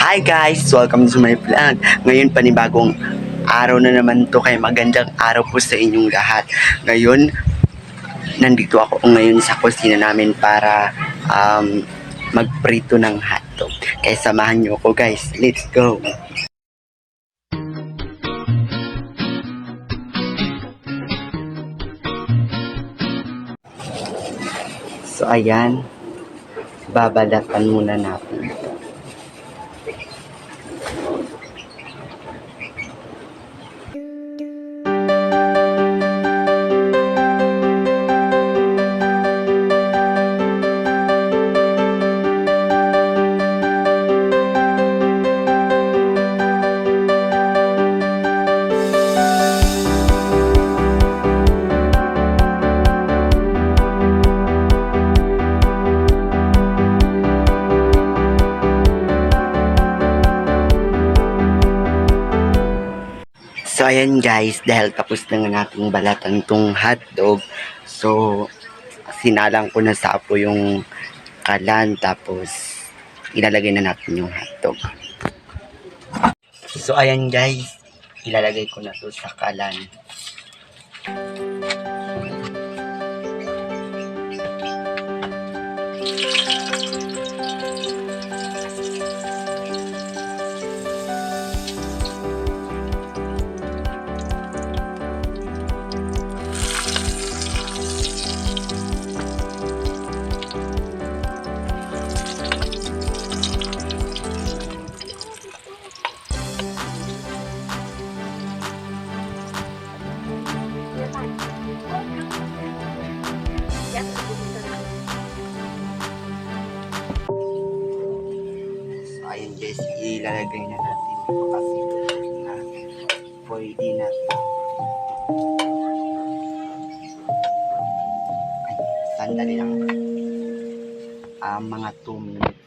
Hi guys! Welcome to my vlog. Ngayon panibagong araw na naman to, kaya magandang araw po sa inyong lahat. Ngayon, nandito ako ngayon sa kusina namin para magprito ng hotdog. Kaya samahan niyo ako guys. Let's go! So ayan, babalatan muna natin ito. So ayan guys, dahil tapos na nga nating balatan tong hotdog, so sinalang ko na sa apo yung kalan, tapos ilalagay na natin yung hotdog. So ayan guys, ilalagay ko na to sa kalan. Ayun guys, ilalagay na natin ito kasi pwede na ito. Ay, sandali lang. Mga 2 minutes.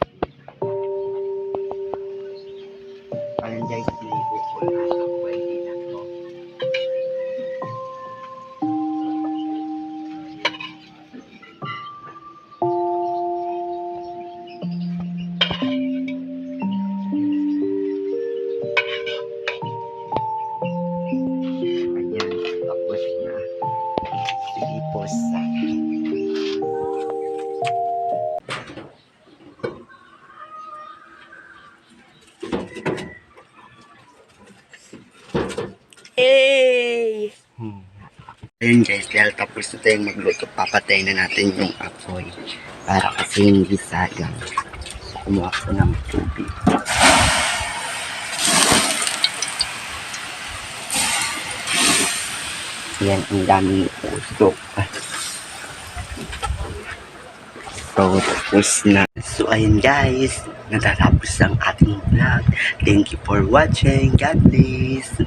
Ayun guys, iligo ko na. Pwede na ito. Hey! Ayun guys, dahil tapos na tayong magluto, papatay na natin yung apoy para kasi hindi sayang. So, kumuha ko ng tubig. Yan, ang daming usok. So, tapos na. So, ayun guys, natatapos ang ating vlog. Thank you for watching. God bless.